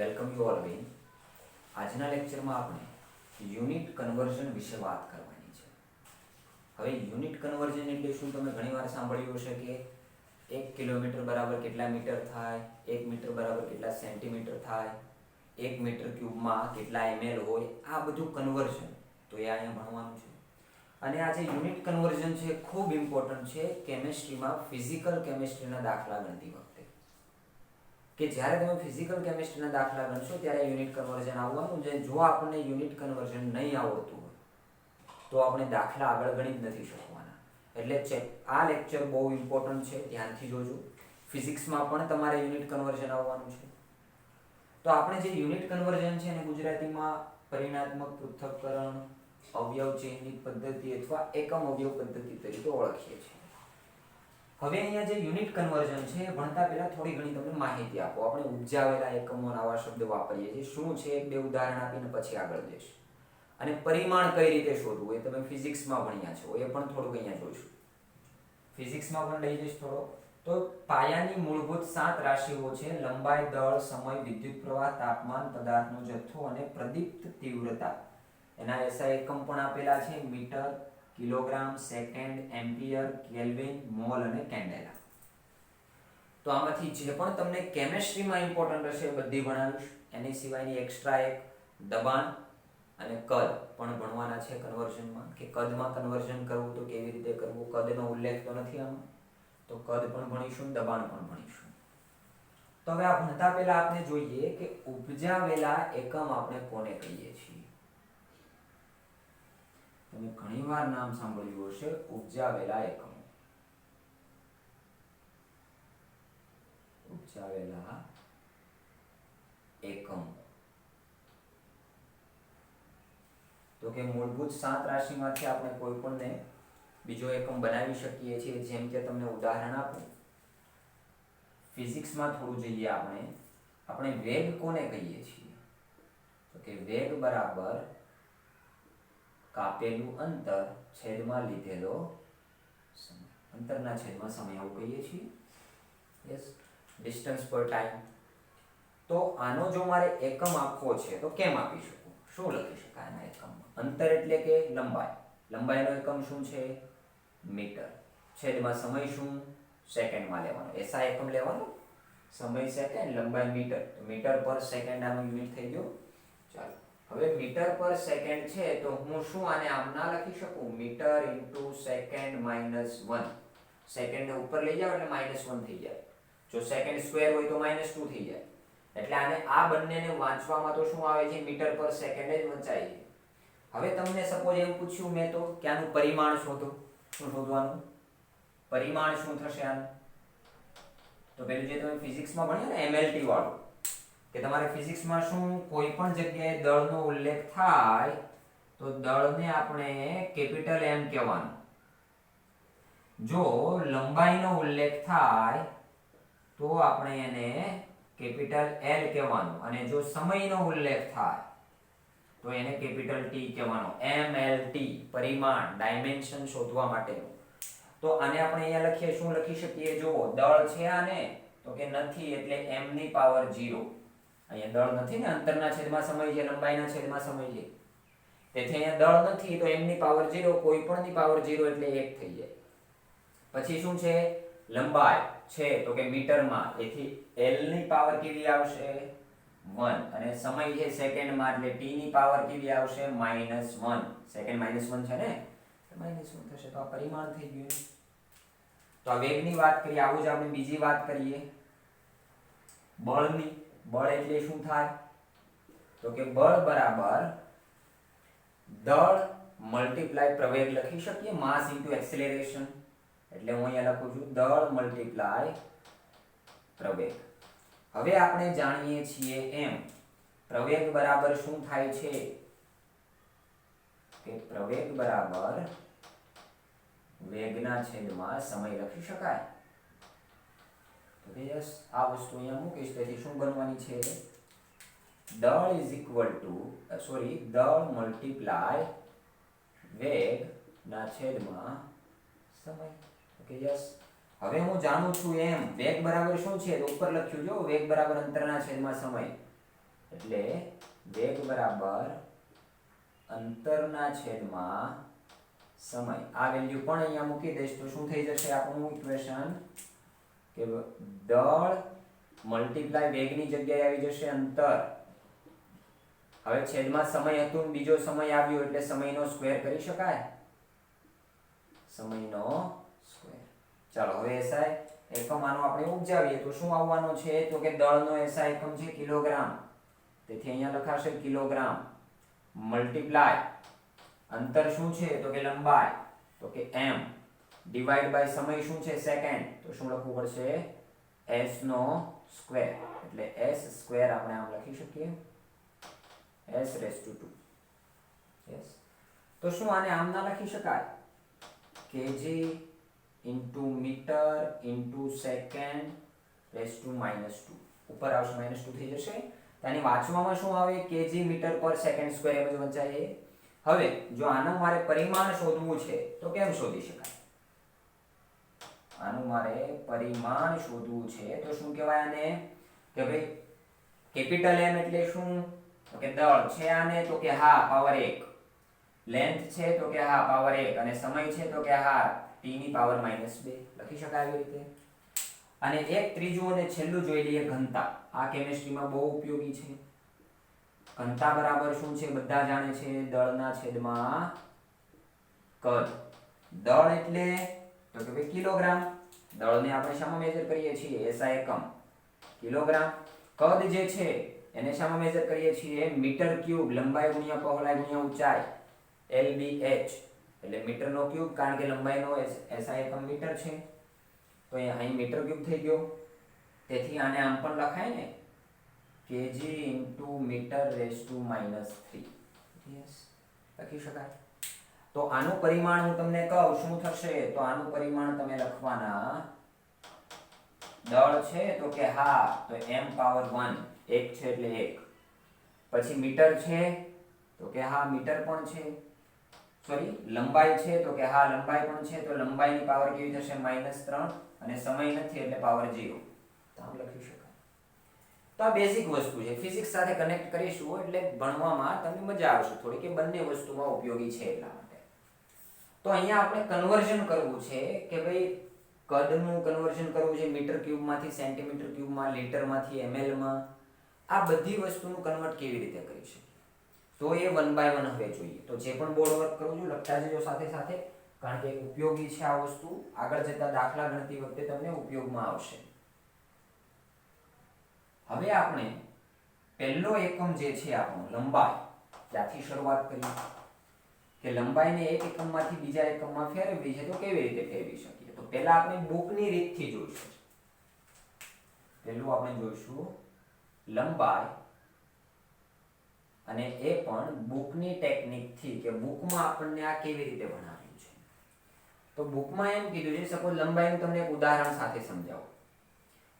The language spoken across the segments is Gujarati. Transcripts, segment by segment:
Welcome you all again. આજના લેક્ચરમાં આપણે યુનિટ કન્વર્ઝન વિશે વાત કરવાની છે. હવે યુનિટ કન્વર્ઝન એટલે શું? તમે ઘણીવાર સાંભળ્યું હશે કે 1 કિલોમીટર બરાબર કેટલા મીટર થાય, 1 મીટર બરાબર કેટલા સેન્ટીમીટર થાય, 1 મીટર ક્યુબમાં કેટલા ml હોય. આ બધું કન્વર્ઝન તો એ અહીંયા ભણવાનું છે. અને આ જે યુનિટ કન્વર્ઝન છે ખૂબ ઇમ્પોર્ટન્ટ છે કેમેસ્ટ્રીમાં, ફિઝિકલ કેમેસ્ટ્રીના દાખલા ગણતી વખતે. કે જ્યારે તમે ફિઝિકલ કેમેસ્ટ્રીના દાખલા ગણશો ત્યારે યુનિટ કન્વર્ઝન આવવાનું છે. જો આપણને યુનિટ કન્વર્ઝન નહીં આવડતું હોય તો આપણે દાખલા આગળ ગણી જ નથી શકવાના. એટલે આ લેક્ચર બહુ ઇમ્પોર્ટન્ટ છે, ધ્યાનથી જોજો. ફિઝિક્સમાં પણ તમારે યુનિટ કન્વર્ઝન આવવાનું છે. તો આપણે જે યુનિટ કન્વર્ઝન છે એને ગુજરાતીમાં પરિમાણાત્મક પૃથ્થકરણ, અવયવ ચેનની પદ્ધતિ અથવા એકમ અવયવ પદ્ધતિ તરીકે ઓળખીએ છીએ. હવે અહીંયા જે યુનિટ કન્વર્ઝન છે એ ભણતા પહેલા થોડી ઘણી તમને માહિતી આપો. આપણે ઉપજાવેલા એકમો આવા શબ્દ વાપરીએ છીએ. શું છે એક બે ઉદાહરણ આપીને પછી આગળ જઈશું. અને પરિમાણ કઈ રીતે શોધવું એ તમે ફિઝિક્સમાં ભણ્યા છો, એ પણ થોડુંક અહીંયા જોઈશું. ફિઝિક્સમાં પણ લઈ જઈશ થોડો. તો પાયાની મૂળભૂત 7 રાશિઓ છે: લંબાઈ, દળ, સમય, વિદ્યુત પ્રવાહ, તાપમાન, પદાર્થનો જથ્થો અને પ્રદીપ્ત તીવ્રતા. એના એસઆઈ એકમ પણ આપેલા છે: metre, kilogram, second, ampere, kelvin, mole અને કેન્ડેલા. તો આમાંથી જે પણ તમને કેમેસ્ટ્રીમાં ઇમ્પોર્ટન્ટ હશે બધી ભણાવીશ. એની સિવાયની એક્સ્ટ્રા એક દબાણ અને કદ પણ ભણવાના છે કન્વર્ઝનમાં. કે કદમાં કન્વર્ઝન કરવું તો કેવી રીતે કરવું. કદનો ઉલ્લેખ તો નથી આમાં, તો કદ પણ ભણીશું, દબાણ પણ ભણીશું. તો હવે આ ભણતા પહેલા આપણે જોઈએ કે ઉપજાવેલા એકમ આપણે કોને કહીએ છીએ. તમે ઘણીવાર નામ સાંભળ્યું હશે ઉપજાવેલા એકમો. ઉપજાવેલા એકમ તો કે મૂળભૂત 7 રાશિમાંથી આપણે કોઈ પણને બીજો એકમ બનાવી શકીએ છીએ. જેમ કે તમને ઉદાહરણ આપું, ફિઝિક્સમાં થોડું જઈએ આપણે વેગ કોને કહીએ છીએ? તો કે વેગ બરાબર કાપેલું અંતર છેદમાં લીધેલો સમય. અંતરના છેદમાં સમય આવું કહીએ છીએ. યસ, ડિસ્ટન્સ પર ટાઈમ. તો આનો જો મારે એકમ આપવો છે તો કેમ આપી શકું? શું લખી શકાય આના એકમમાં? અંતર એટલે કે લંબાઈ. લંબાઈનો એકમ શું છે? મીટર. છેદમાં સમય શું? સેકન્ડમાં લેવાનો. એસા એકમ લેવાનો. સમય સેકન્ડ, લંબાઈ મીટર. તો મીટર પર સેકન્ડ આનો યુનિટ થઈ ગયો. ચાલો, હવે મીટર પર સેકન્ડ છે તો હું શું આને આમ ના લખી શકું? Metre into second minus 1. સેકન્ડને ઉપર લઈ જાઓ એટલે -1 થઈ જાય. જો સેકન્ડ સ્ક્વેર હોય તો -2 થઈ જાય. એટલે આને આ બંનેને વાંચવામાં તો શું આવે છે? મીટર પર સેકન્ડ જ વંચાય છે. હવે તમને સપોઝ એમ પૂછ્યું મેં તો કે આનું પરિમાણ શોધો. શું શોધવાનું? પરિમાણ શું થશે આનું? તો પેલું જે તમે ફિઝિક્સમાં ભણ્યા ને MLT વાળું, કે તમારે ફિઝિક્સમાં શું કોઈ પણ જગ્યાએ દળનો ઉલ્લેખ થાય તો દળને આપણે કેપિટલ M કહેવાનું. જો લંબાઈનો ઉલ્લેખ થાય તો આપણે એને કેપિટલ L કહેવાનું. અને જો સમયનો ઉલ્લેખ થાય તો એને કેપિટલ T કહેવાનો. MLT પરિમાણ, ડાયમેન્શન શોધવા માટેનું. તો આને આપણે અહીંયા લખીએ, શું લખી શકીએ? જો દળ છે આને, તો કે નથી એટલે m ની પાવર 0. અહીંયા દળ નથી ને, અંતરના છેદમાં સમય છે, લંબાઈના છેદમાં સમય છે. તેથી અહીંયા દળ નથી તો m ની પાવર 0, કોઈ પણ ની પાવર 0 એટલે 1 થઈ જાય. પછી શું છે? લંબાઈ છે તો કે મીટરમાં, એથી l ની પાવર કેવી આવશે? 1. અને સમય છે સેકન્ડમાં એટલે t ની પાવર કેવી આવશે? -1. સેકન્ડ -1 છે ને, -1 થશે. તો આ પરિમાણ થઈ ગયું. તો આ વેગની વાત કરીએ. આવું જ આપણે બીજી વાત કરીએ બળની. બળ એટલે શું થાય? તો કે બળ બરાબર દળ મલ્ટીપ્લાય પ્રવેગ લખી શકીએ. માસ ઇન્ટુ એક્સેલરેશન. એટલે હું અહીંયા લખું છું દળ મલ્ટીપ્લાય પ્રવેગ. હવે આપણે જાણીએ છીએ એમ પ્રવેગ બરાબર શું થાય છે? કે પ્રવેગ બરાબર વેગના છેદમાં સમય લખી શકાય. તો કે યસ, આ વસ્તુ અહીંયા મૂકીશ. તેથી શું બનવાની છે? દળ ઇઝ ઇક્વલ ટુ દળ મલ્ટીપ્લાય વેગ ના છેદમાં સમય. Okay yes. હવે હું જાણું છું એમ વેગ બરાબર શું છે? તો ઉપર લખ્યું જો વેગ બરાબર અંતરના છેદમાં સમય. એટલે વેગ બરાબર અંતરના છેદમાં સમય. આ વેલ્યુ પણ અહીંયા મૂકી દઈશ તો શું થઈ જશે આપણું ઇક્વેશન કે દળ મલ્ટીપ્લાય વેગની જગ્યાએ આવી જશે અંતર. હવે છેદમાં સમય હતું, બીજો સમય આવ્યો એટલે સમયનો સ્ક્વેર કરી શકાય, સમયનો સ્ક્વેર. ચાલો હવે એસઆઈ એકમ આનો આપણે ઉપજાવીએ તો શું આવવાનો છે તો કે દળનો એસઆઈ એકમ છે કિલોગ્રામ. તેથી અહીંયા લખાશે કિલોગ્રામ મલ્ટીપ્લાય અંતર શું છે તો કે લંબાઈ, તો કે m ડિવાઇડ બાય સમય શું છે સેકન્ડ, તો શું લખવું પડશે s નો સ્ક્વેર. એટલે s સ્ક્વેર આપણે આમ લખી શકીએ s રેઝ ટુ 2. યસ, તો શું આને આમ ના લખી શકાય kg into metre into second raise to -2. ઉપર આવશે -2 થઈ જશે. આની વાંચવામાં શું આવે kg મીટર પર સેકન્ડ સ્ક્વેર એમ જ વંચાય. હવે જો આનું મારે પરિમાણ શોધવું છે તો કેમ શોધી શકાય? આનું મારે પરિમાણ શોધવું છે તો શું કહેવાય આને કે ભાઈ કેપિટલ M એટલે શું તો કે દળ છે આને તો કે હા પાવર 1, લેન્થ છે તો કે હા પાવર 1 અને સમય છે તો કે હા t ની પાવર -2 લખી શકાય આવી રીતે. અને એક ત્રીજું અને છેલ્લું જોઈ લઈએ ઘનતા. આ કેમિસ્ટ્રીમાં બહુ ઉપયોગી છે. ઘનતા બરાબર શું છે બધા જાણે છે દળના છેદમાં કદ. દળ એટલે તો કે ભાઈ કિલોગ્રામ. દળને આપણે શામાં મેજર કરીએ છીએ એસઆઈ એકમ કિલોગ્રામ. કદ જે છે એને શામાં મેજર કરીએ છીએ મીટર ક્યુબ, લંબાઈ ગુણ્યા પહોળાઈ ગુણ્યા ઊંચાઈ LBH એટલે મીટરનો ક્યુબ, કારણ કે લંબાઈનો એસઆઈ એકમ મીટર છે તો અહીં મીટર ક્યુબ થઈ ગયો. તેથી આને આમ પણ લખાય ને kg into metre raise to -3. Yes, લખી શકાય. તો આનું પરિમાણ હું તમને કહું શું થશે તો આનું પરિમાણ તમે લખવાના દળ છે તો કે હા તો m પાવર 1 1 છે એટલે 1. પછી મીટર છે તો કે હા મીટર પણ છે, સોરી લંબાઈ છે તો કે હા લંબાઈ પણ છે તો લંબાઈની પાવર કેવી થશે -3 અને સમય નથી એટલે પાવર 0. તો આમ લખી શકાય. તો આ બેઝિક વસ્તુ છે, ફિઝિક્સ સાથે કનેક્ટ કરીશું એટલે ભણવામાં તમને મજા આવશે થોડી કે બંને વસ્તુમાં ઉપયોગી છે એટલા માટે. તો અહીંયા આપણે કન્વર્ઝન કરવું છે કે ભાઈ કદનું કન્વર્ઝન કરવું છે મીટર ક્યુબમાંથી સેન્ટીમીટર ક્યુબમાં, લીટરમાંથી ml આ બધી વસ્તુનું કન્વર્ટ કેવી રીતે કરી શકીએ તો એ 1 બાય 1 હવે જોઈએ. તો જે પણ બોર્ડ વર્ક કરું છું લખતા જજો સાથે સાથે, કારણ કે ઉપયોગી છે આ વસ્તુ, આગળ જતા દાખલા ગણતી વખતે તમને ઉપયોગમાં આવશે. હવે આપણે પહેલો એકમ જે છે આપણો લંબાઈ ત્યાંથી શરૂઆત કરીએ કે લંબાઈને એક એકમમાંથી બીજા એકમમાં ફેરવવી છે તો કેવી રીતે ફેરવી શકીએ. તો પહેલા આપણે બુકની રીતથી જોઈશું. પહેલું આપણે જોઈશું લંબાઈ અને એ પણ બુકની ટેકનિકથી કે બુકમાં આપણને આ કેવી રીતે બનાવ્યું છે. તો બુકમાં એમ કીધું છે સપોઝ લંબાઈનું તમને એક ઉદાહરણ સાથે સમજાવું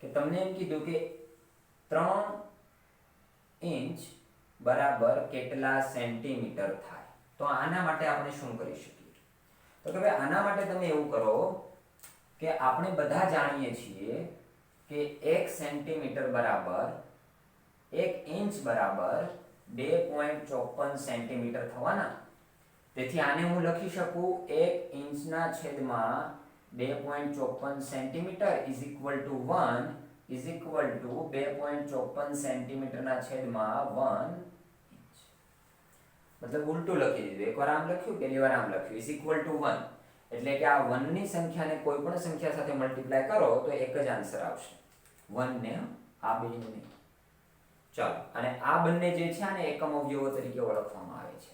કે તમને એમ કીધું કે 3 ઇંચ બરાબર કેટલા સેન્ટીમીટર થાય. તો આના માટે આપણે શું કરી શકીએ તો કે ભાઈ આના માટે તમે એવું કરો કે આપણે બધા જાણીએ છીએ કે 1 સેન્ટીમીટર બરાબર 1 ઇંચ બરાબર 2.54 સેન્ટીમીટર થવાના. તેથી આને હું લખી શકું 1 ઇંચના છેદમાં 2.54 centimetre is equal to 1 is equal to 2.54 સેન્ટીમીટરના છેદમાં 1 ઇંચ. મતલબ ઉલટું લખી દીધું, એકવાર આમ લખ્યું પહેલી વાર આમ લખ્યું ઇઝ ઇક્વલ ટુ 1 એટલે કે આ 1 ની સંખ્યાને કોઈ પણ સંખ્યા સાથે મલ્ટીપ્લાય કરો તો એક જ આન્સર આવશે 1 ને આ બેને નહીં. ચાલો, અને આ બંને જે છે આને એકમ અવયવો તરીકે ઓળખવામાં આવે છે.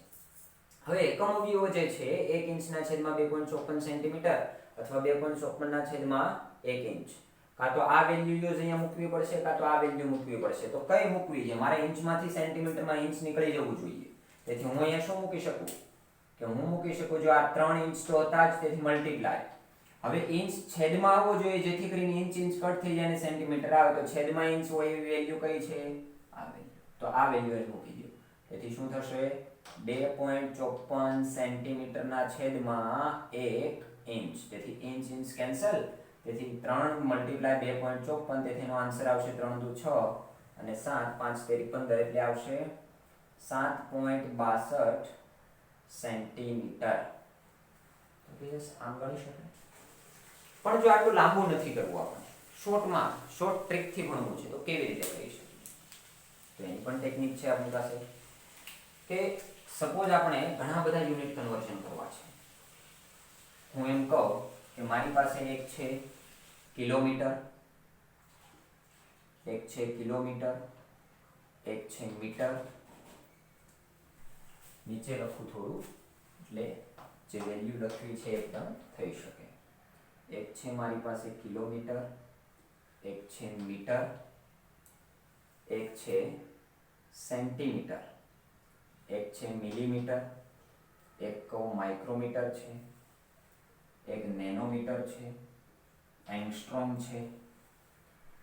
હવે એકમ અવયવો જે છે 1 ઇંચના છેદમાં 2.54 સેન્ટીમીટર અથવા 2.54 ના છેદમાં 1 ઇંચ, કાં તો આ વેલ્યુ અહીંયા મૂકવી પડશે કાં તો આ વેલ્યુ મૂકવી પડશે. તો કઈ મૂકવી છે? મારે ઇંચમાંથી સેન્ટીમીટરમાં ઇંચ નીકળી જવું જોઈએ. તેથી હું અહીંયા શું મૂકી શકું કે હું મૂકી શકું જો આ 3 ઇંચ તો હતા જ તેથી મલ્ટીપ્લાય. હવે ઇંચ છેદમાં આવવો જોઈએ જેથી કરીને ઇંચ કટ થઈ જાય અને સેન્ટીમીટર આવે. તો છેદમાં ઇંચ હોય એવી વેલ્યુ કઈ છે? આ વેલ્યુ. તો આ વેલ્યુ અહીં મૂકી દો. તેથી શું થશે 2.54 સેન્ટીમીટરના છેદમાં 1 ઇંચ. તેથી ઇંચ કેન્સલ. તેથી 3 × 2.54 તેથી એનો આન્સર આવશે 3 × 6 અને 7 5 તેરી 15 એટલે આવશે 7.62 સેન્ટીમીટર. આમ ગણી શકાય. પણ જો આટલું લાંબુ નથી કરવું, આપણે શોર્ટ ટ્રીકથી ભણવું છે તો કેવી રીતે કરી શકીએ? તો એની પણ ટેકનિક છે આપણી પાસે. કે સપોઝ આપણે ઘણા બધા યુનિટ કન્વર્ઝન કરવા છે. હું એમ કહું કે મારી પાસે એક છે કિલોમીટર, એક છે મીટર, નીચે લખું થોડું એટલે જે વેલ્યુ લખવી છે એકદમ થઈ શકે. એક છે મારી પાસે કિલોમીટર, એક છે મીટર, એક છે સેન્ટીમીટર, એક છે મિલીમીટર, એક માઇક્રોમીટર છે, એક નેનોમીટર છે, એંગસ્ટ્રોમ છે.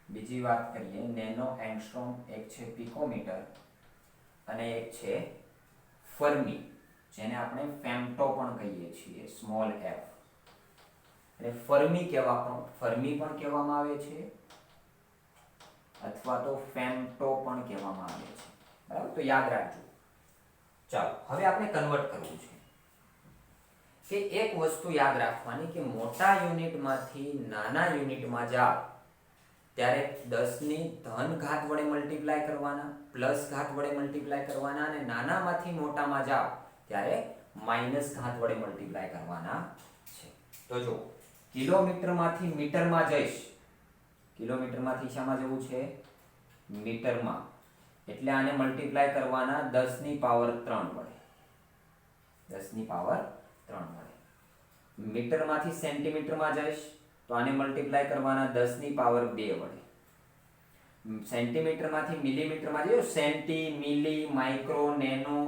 બીજી વાત કરીએ નેનો એંગસ્ટ્રોમ, એક છે પિકોમીટર અને એક છે ફર્મી, જેને આપણે ફેમ્ટો પણ કહીએ છીએ, સ્મોલ એફ. એટલે ફર્મી પણ કહેવામાં આવે છે અથવા તો ફેમ્ટો પણ કહેવામાં આવે છે. બરાબર, તો યાદ રાખજો. ચાલો હવે આપણે કન્વર્ટ કરવું છે. કે એક વસ્તુ યાદ રાખવાની કે મોટા યુનિટમાંથી નાના યુનિટમાં જાવ ત્યારે 10 ની ધન ઘાત વડે મલ્ટીપ્લાય કરવાના, પ્લસ ઘાત વડે મલ્ટીપ્લાય કરવાના, અને નાનામાંથી મોટામાં જાવ ત્યારે માઇનસ ઘાત વડે મલ્ટીપ્લાય કરવાના છે. તો જો કિલોમીટરમાંથી મીટરમાં જઈશ, કિલોમીટરમાંથી શામાં જવું છે? મીટરમાં. એટલે આને મલ્ટીપ્લાય કરવાના 10 ની પાવર 3 વડે, 10 ની પાવર 3 વડે. મીટરમાંથી સેન્ટીમીટરમાં જઈશ તો આને મલ્ટીપ્લાય કરવાના 10 ની પાવર 2 વડે. સેન્ટીમીટરમાંથી મિલીમીટરમાં જઈશ, સેન્ટી, મિલી, માઇક્રો, નેનો,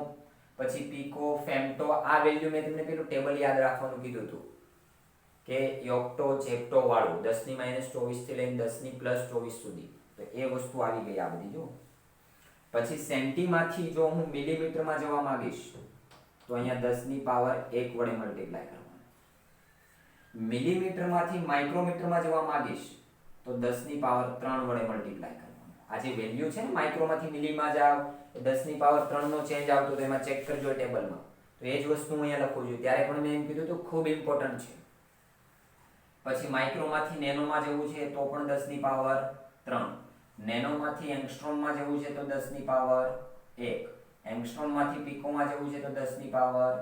પછી પીકો, ફેમ્ટો, આ વેલ્યુ મેં તમને પેલું ટેબલ યાદ રાખવાનું કીધું હતું કે યોક્ટો ચેપ્ટો વાળું 10 ની -24 થી લઈને 10 ની +24 સુધી. તો એ વસ્તુ આવી ગઈ આ બધી. જો પછી સેન્ટીમાંથી જો હું મિલીમીટરમાં જવા માંગીશ તો અહીંયા 10 ની પાવર 1 વડે મલ્ટીપ્લાય કરવાનું. મિલીમીટરમાંથી માઇક્રોમીટરમાં જવા માંગીશ તો 10 ની પાવર 3 વડે મલ્ટીપ્લાય કરવાનું. આ જે વેલ્યુ છે ને, માઇક્રોમાંથી મિલીમાં જાવ 10 ની પાવર 3 નો ચેન્જ આવતો તો એમાં ચેક કરજો ટેબલમાં. તો એ જ વસ્તુ હું અહીંયા લખું છું. ત્યારે પણ મેં એમ કીધું તો ખૂબ ઇમ્પોર્ટન્ટ છે. પછી માઇક્રોમાંથી નેનોમાં જવું છે તો પણ 10 ની પાવર 3. નેનોમાંથી એંગસ્ટ્રોમમાં જવું છે તો 10 ની પાવર 1. એંગસ્ટ્રોમમાંથી પીકોમાં જવું છે તો 10 ની પાવર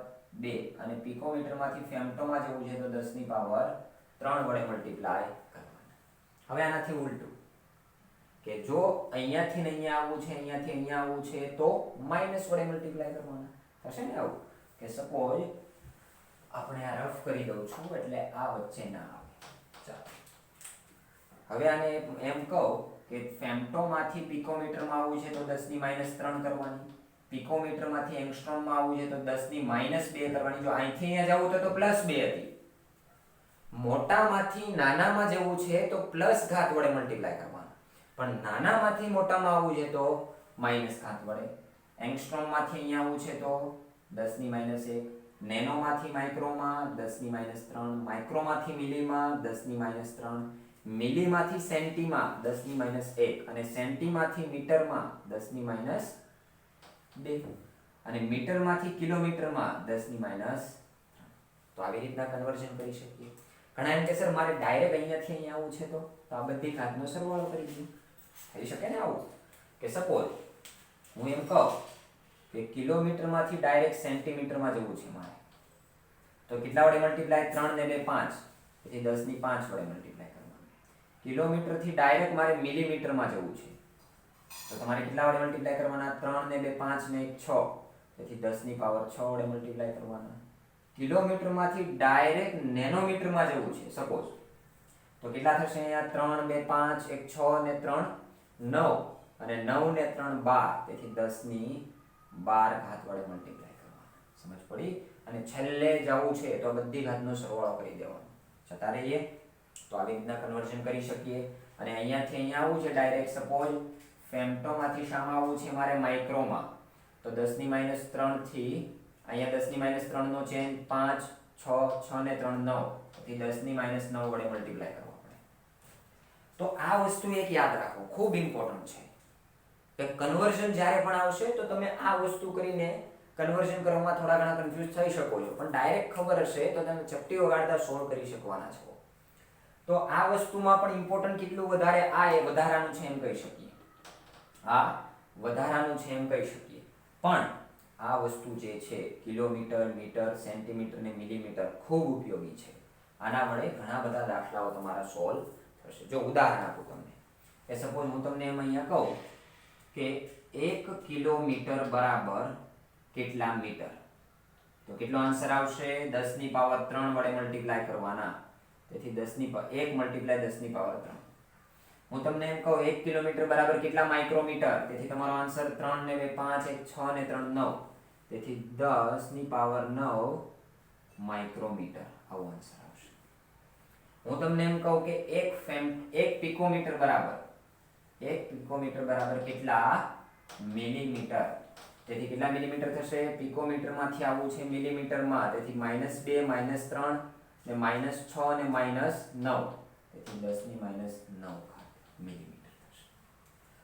2. અને પીકોમીટરમાંથી ફેમ્ટોમાં જવું છે તો 10 ની પાવર 3 વડે મલ્ટીપ્લાય કરવાના. હવે આનાથી ઉલટું કે જો અહીંયાથી ને અહીંયા આવવું છે, અહીંયાથી અહીંયા આવવું છે તો માઇનસ વડે મલ્ટીપ્લાય કરવાના. થશે ને આવું? કે સપોઝ આપણે આ રફ કરી દઉં છું એટલે આ વચ્ચે ના આવે. ચાલો હવે આને એમ કહું કે ફેમ્ટોમાંથી પીકોમીટરમાં આવવું છે તો 10 ની -3 કરવાની, પીકોમીટરમાંથી એંગસ્ટ્રોમમાં આવવું છે તો 10 ની -2 કરવાની. જો અહીંથી અહીંયા જવું તો +2 હતી. મોટામાંથી નાનામાં જવું છે તો પ્લસ ઘાત વડે મલ્ટીપ્લાય કરવાનું, પણ નાનામાંથી મોટામાં આવવું છે તો માઇનસ ઘાત વડે. એંગસ્ટ્રોમમાંથી અહીંયા આવવું છે તો 10 ની -1, નેનોમાંથી માઇક્રોમાં 10 ની -3, માઇક્રોમાંથી મિલીમાં 10 ની -3, મિલીમાંથી સેન્ટીમાં 10 ની -1 અને સેન્ટીમાંથી મીટરમાં 10 ની -2 અને મીટરમાંથી કિલોમીટરમાં 10 ની -3. તો આવી રીતના કન્વર્ઝન કરી શકીએ. ઘણા એમ કે સર મારે ડાયરેક્ટ અહીંયાથી અહીંયા આવવું છે તો આ બધી ઘાતનો સરવાળો કરી દઉં. થઈ શકે ને આવું? કે સપોઝ હું એમ કહું કે કિલોમીટરમાંથી ડાયરેક્ટ સેન્ટીમીટરમાં જવું છે મારે, તો કેટલા વડે મલ્ટીપ્લાય? 3 ને 2 5, તેથી 10 ની 5 વડે મલ્ટીપ્લાય કરવાનું. કિલોમીટરથી ડાયરેક્ટ મારે મિલીમીટરમાં જવું છે તો તમારે કેટલા વડે મલ્ટીપ્લાય કરવાના? 3 ને 2 5 ને 1 6, તેથી 10 ની પાવર 6 વડે મલ્ટીપ્લાય કરવાના. કિલોમીટરમાંથી ડાયરેક્ટ નેનોમીટરમાં જવું છે સપોઝ, તો કેટલા થશે? અહીંયા 3 2 5 1 6 ને 3 9 અને 9 ને 3 12, તેથી 10 ની 12 ઘાત વડે મલ્ટીપ્લાય કરવાના. સમજ પડી? અને છેલ્લે જવું છે તો બધી ઘાતનો સરવાળો કરી દેવાનો. જતા રહીએ તો આવી રીતના કન્વર્ઝન કરી શકીએ. અને અહીંયાથી અહીંયા આવવું છે ડાયરેક્ટ, સપોઝ ફેમ્ટોમાંથી શામાં આવવું છે મારે? માઇક્રોમાં. તો 10 ની -3 થી અહીંયા 10 ની -3 નો ચેન્જ 5 6 6 ને 3 9, તેથી 10 ની -9 વડે મલ્ટીપ્લાય કરવા પડે. તો આ વસ્તુ એક યાદ રાખો, ખૂબ ઇમ્પોર્ટન્ટ છે. કે કન્વર્ઝન જ્યારે પણ આવશે તો તમે આ વસ્તુ કરીને કન્વર્ઝન કરવામાં થોડા ઘણા કન્ફ્યુઝ થઈ શકો છો, પણ ડાયરેક્ટ ખબર હશે તો તમે ચપટી વગાડતા સોલ્વ કરી શકવાના છો. તો આ વસ્તુમાં પણ ઇમ્પોર્ટન્ટ કેટલું વધારે, આ એ વધારાનું છે એમ કહી શકીએ, આ વધારાનું છે એમ કહી શકીએ. પણ આ વસ્તુ જે છે કિલોમીટર, મીટર, સેન્ટીમીટર ને મિલીમીટર ખૂબ ઉપયોગી છે. આના વડે ઘણા બધા દાખલાઓ તમારા સોલ્વ થશે. જો ઉદાહરણ આપું તમને, કે સપોઝ હું તમને એમ અહીંયા કહું કે 1 કિલોમીટર બરાબર કેટલા મીટર, તો કેટલો આન્સર આવશે? 10 ની પાવર 3 વડે મલ્ટીપ્લાય કરવાના. તેથી 10 ની પાવર 1 મલ્ટીપ્લાય 10 ની પાવર 3. હું તમને એમ કહું 1 કિલોમીટર બરાબર કેટલા માઇક્રોમીટર, તેથી તમારો આન્સર 3 ને 2 5, 1 6 ને 3 9, તેથી 10 ની પાવર 9 માઇક્રોમીટર આવો આન્સર આવશે. હું તમને એમ કહું કે 1 પિકોમીટર બરાબર 1 પિકોમીટર બરાબર કેટલા મિલીમીટર, તેથી કેટલા મિલીમીટર થશે? પિકોમીટરમાંથી આવવું છે મિલીમીટરમાં, તેથી -2 -3 ને -6 ને -9, તેથી 10 ની -9 મિલીમીટર થશે.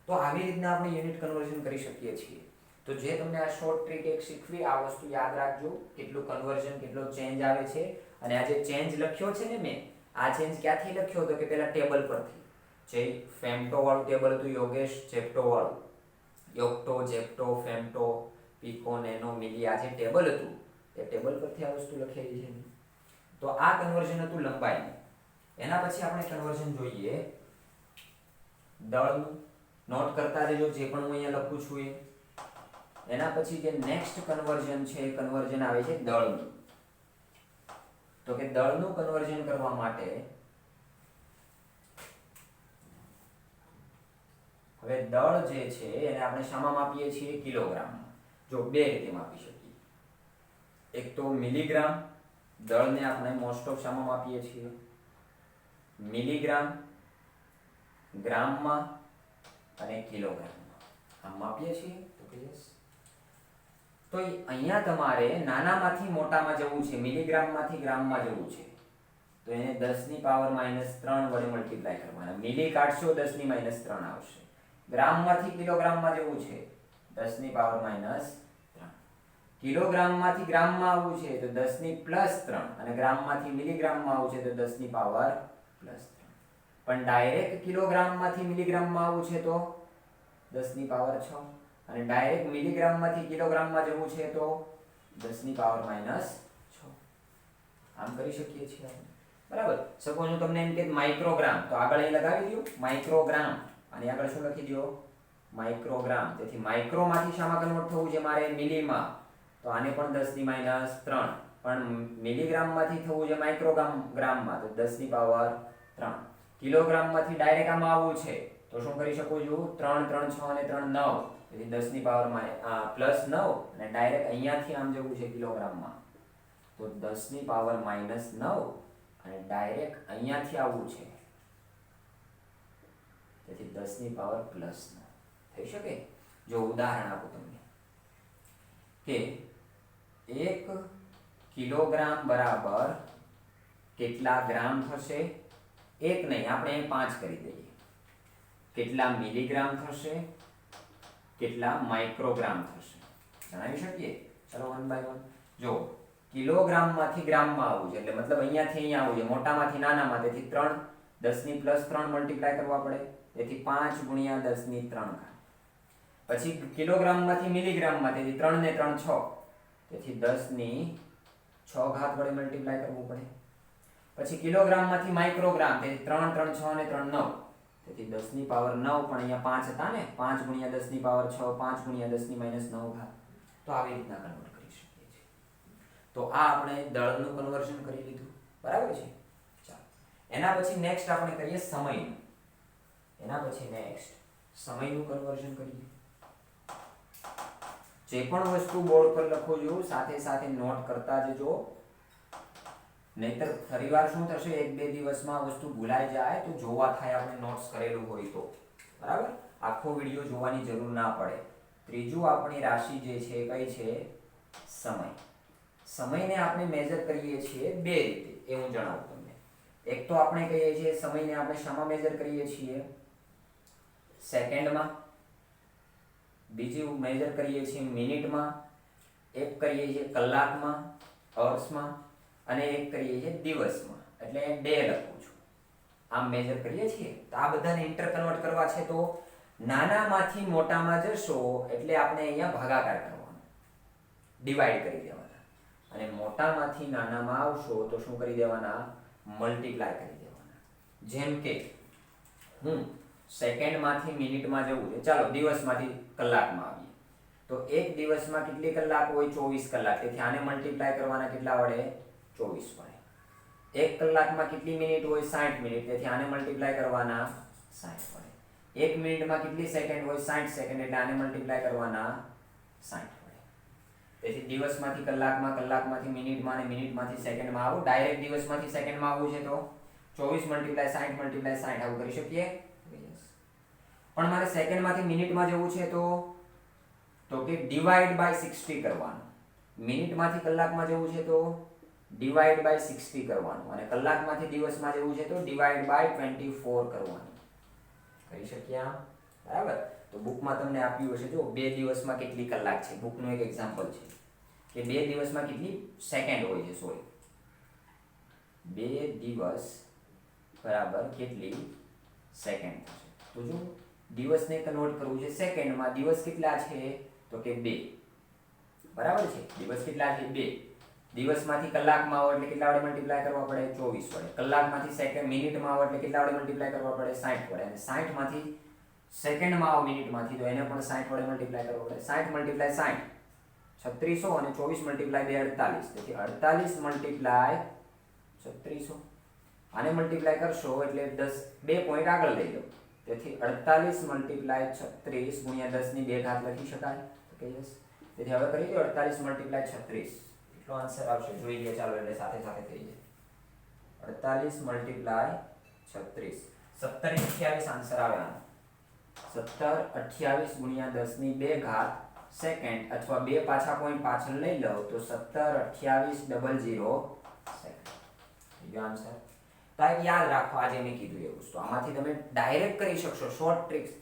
તો આવી રીતના આપણે યુનિટ કન્વર્ઝન કરી શકીએ છીએ. તો જે તમને આ શોર્ટ ટ્રીક એક શીખવી, આ વસ્તુ યાદ રાખજો, કેટલું કન્વર્ઝન, કેટલો ચેન્જ આવે છે. અને આ જે ચેન્જ લખ્યો છે ને મેં, આ ચેન્જ ક્યાંથી લખ્યો હતો? કે પેલા ટેબલ પરથી, જે ફેમ્ટો વાળું ટેબલ હતું, યોગેશ જેપ્ટો વાળું, યોક્ટો, જેપ્ટો, ફેમ્ટો, પીકો, નેનો, મિલી, આ જે ટેબલ હતું એ ટેબલ પરથી આ વસ્તુ લખેલી છે. તો આ કન્વર્ઝન હતું લંબાઈનું. એના પછી આપણે કન્વર્ઝન જોઈએ દળનું. નોટ કરતા રહેજો જે પણ હું અહીંયા લખું છું એ. એના પછી જે નેક્સ્ટ કન્વર્ઝન છે એ કન્વર્ઝન આવે છે દળનું. તો કે દળનું કન્વર્ઝન કરવા માટે હવે દળ જે છે એને આપણે શામાં માપીએ છીએ? કિલોગ્રામમાં. જો બે રીતે માપી શકીએ. એક તો મિલીગ્રામ, દળને આપણે મોસ્ટ ઓફ શામાં માપીએ છીએ? મિલીગ્રામ, ગ્રામમાં અને કિલોગ્રામમાં આમ માપીએ છીએ. તો કે યસ. તો અહીંયા તમારે નાનામાંથી મોટામાં જવું છે, મિલીગ્રામમાંથી ગ્રામમાં જવું છે, તો એને 10 ની પાવર -3 વડે મલ્ટીપ્લાય કરવાના. મિલી કાઢશો 10 ની -3 આવશે. ગ્રામમાંથી કિલોગ્રામમાં જવું છે, 10 ની પાવર -3. કિલોગ્રામમાંથી ગ્રામમાં આવવું છે તો 10 ની +3, અને ગ્રામમાંથી મિલીગ્રામમાં આવવું છે તો 10 ની પાવર +3. પણ ડાયરેક્ટ કિલોગ્રામમાંથી મિલીગ્રામમાં આવવું છે તો 10 ની પાવર 6, અને ડાયરેક્ટ મિલીગ્રામમાંથી કિલોગ્રામમાં જવું છે તો 10 ની પાવર -6. આમ કરી શકીએ છીએ આપણે. બરાબર. સપોઝ હું તમને એમ કે માઇક્રોગ્રામ, તો આગળ અહીં લગાવી દઉં માઇક્રોગ્રામ, અને આગળ શું લખી દો? માઇક્રોગ્રામ. તેથી માઇક્રોમાંથી શામાં કન્વર્ટ થવું છે મારે? મિલીમાં. તો આને પણ 10 ની -3, પણ મિલીગ્રામમાંથી થવું છે માઇક્રોગ્રામમાં, તો 10 ની પાવર 3. કિલોગ્રામમાંથી ડાયરેક્ટ આમાં આવવું છે તો શું કરી શકું છું? 3 3 6 અને 3 9, તેથી 10 ની પાવર +9, અને ડાયરેક્ટ અહીંયાથી આમ જવું છે કિલોગ્રામમાં, તો 10 ની પાવર -9, અને ડાયરેક્ટ અહીંયાથી આવવું છે, તેથી 10 ની પાવર +9 થઈ શકે. જો ઉદાહરણ આપું તમને કે 1 કિલોગ્રામ બરાબર કેટલા ગ્રામ થશે? 1 નહીં, આપણે 5 કરી દઈએ. કેટલા મિલીગ્રામ થશે? કેટલા માઇક્રોગ્રામ થશે? જણાવી શકીએ? ચલો 1 બાય 1. જો કિલોગ્રામમાંથી ગ્રામમાં આવવું છે, એટલે મતલબ અહીંયાથી અહીંયા આવવું છે, મોટામાંથી નાનામાં, તેથી 3, 10 ની +3 મલ્ટીપ્લાય કરવા પડે, તેથી 5 ગુણ્યા 10 ની 3 ઘાત. પછી કિલોગ્રામમાંથી મિલીગ્રામમાં, તેથી 3 ને 3 6, તેથી 10 ની 6 ઘાત વડે મલ્ટીપ્લાય કરવું પડે. પછી કિલોગ્રામમાંથી માઇક્રોગ્રામ, તેથી 3 3 6 અને 3 9, તેથી 10 ની પાવર 9, પણ અહીંયા 5 હતા ને, 5 ગુણ્યા 10 ની પાવર 6, 5 ગુણ્યા 10 ની -9 ઘાત. તો આવી રીતના કન્વર્ટ કરી શકીએ છીએ. તો આ આપણે દળનું કન્વર્ઝન કરી લીધું. બરાબર છે? ચાલો, એના પછી નેક્સ્ટ આપણે કરીએ સમયનું. સમયનું કન્વર્ઝન કરીએ. જે પણ વસ્તુ બોર્ડ પર લખો છો સાથે સાથે નોટ કરતા જજો, નહીતર ફરીવાર શું થશે? 1-2 દિવસમાં વસ્તુ ભૂલાઈ જાય તો જોવા થાય આપણે નોટ્સ કરેલું હોય તો. બરાબર? આખો વિડીયો જોવાની જરૂર ના પડે. ત્રીજું આપણી રાશિ જે છે કઈ છે? સમય. સમયને આપણે મેજર કરીએ છીએ 2 રીતે, એ હું જણાવું તમને. એક તો આપણે કહીએ છીએ સમયને આપણે શામાં મેજર કરીએ છીએ? સેકન્ડમાં. બીજું મેજર કરીએ છીએ મિનિટમાં, એક કરીએ છીએ કલાકમાં અવર્સમાં અને એક કરીએ છીએ દિવસમાં, એટલે ડે લખું છું, આમ મેજર કરીએ છીએ. તો આ બધાને ઇન્ટર કન્વર્ટ કરવા છે તો નાનામાંથી મોટામાં જશો એટલે આપણે અહીંયા ભાગાકાર કરવાનો, ડિવાઈડ કરી દેવાના, અને મોટામાંથી નાનામાં આવશો તો શું કરી દેવાના, મલ્ટીપ્લાય કરી દેવાના. જેમ કે હું સેકન્ડમાંથી મિનિટમાં જવું છે, ચાલો દિવસમાંથી કલાકમાં આવીએ તો એક દિવસમાં કેટલી કલાક હોય, 24 કલાક, તેથી આને મલ્ટીપ્લાય કરવાના કેટલા વડે, 24 વડે. એક કલાકમાં કેટલી મિનિટ હોય, 60 મિનિટ, તેથી આને મલ્ટીપ્લાય કરવાના 60 વડે. એક મિનિટમાં કેટલી સેકન્ડ હોય, 60 સેકન્ડ, એટલે આને મલ્ટીપ્લાય કરવાના 60 વડે. તેથી દિવસમાંથી કલાકમાં, કલાકમાંથી મિનિટમાં અને મિનિટમાંથી સેકન્ડમાં આવું. ડાયરેક્ટ દિવસમાંથી સેકન્ડમાં આવવું છે તો 24 × 60 × 60 આવું કરી શકીએ. પણ મારે સેકન્ડમાંથી મિનિટમાં જવું છે તો કે ડિવાઈડ બાય 60 કરવાનું. મિનિટમાંથી કલાકમાં જવું છે તો ડિવાઈડ બાય 60 કરવાનું, અને કલાકમાંથી દિવસમાં જવું છે તો ડિવાઈડ બાય 24 કરવાનું. કરી શકીએ આમ, બરાબર. તો બુકમાં તમને આપ્યું હશે, જો 2 દિવસમાં કેટલી કલાક છે, બુકનું એક એક્ઝામ્પલ છે કે 2 દિવસમાં કેટલી સેકન્ડ હોય છે, 2 દિવસ બરાબર કેટલી સેકન્ડ થશે. તો જો દિવસને કન્વર્ટ કરવું છે સેકન્ડમાં, દિવસ કેટલા છે તો કે 2, બરાબર છે. દિવસ કેટલા છે, 2. દિવસમાંથી કલાકમાં આવો એટલે કેટલા વડે મલ્ટીપ્લાય કરવા પડે, 24 વડે. કલાકમાંથી સેકન્ડ મિનિટમાં આવો એટલે કેટલા વડે મલ્ટીપ્લાય કરવા પડે, 60 વડે. અને 60 માંથી સેકન્ડમાં આવો મિનિટમાંથી, તો એને પણ 60 વડે મલ્ટીપ્લાય કરવો પડે. 60 × 60 3600, અને 24 × 2 48. તેથી 48 × 3600. આને મલ્ટીપ્લાય કરશો એટલે 2 પોઈન્ટ આગળ લઈ લો, તેથી 48 × 36 ગુણ્યા 10 ની 2 ઘાત લખી શકાય. તેથી હવે કરી દો 48 × 36, એટલો આન્સર આવશે. જોઈ લે, ચાલો, એટલે સાથે સાથે થઈ જાય. 48 × 36 1728 આન્સર આવે આનો. 1728 ગુણ્યા 10 ની 2 ઘાત સેકન્ડ, અથવા 2 પાછા પોઈન્ટ પાછળ લઈ લો તો 172800 સેકન્ડ થઈ ગયો આન્સર. તો આ યાદ રાખો, આજે મેં કીધું એ વસ્તુ. આમાંથી તમે ડાયરેક્ટ કરી શકશો, શોર્ટ ટ્રિક્સ,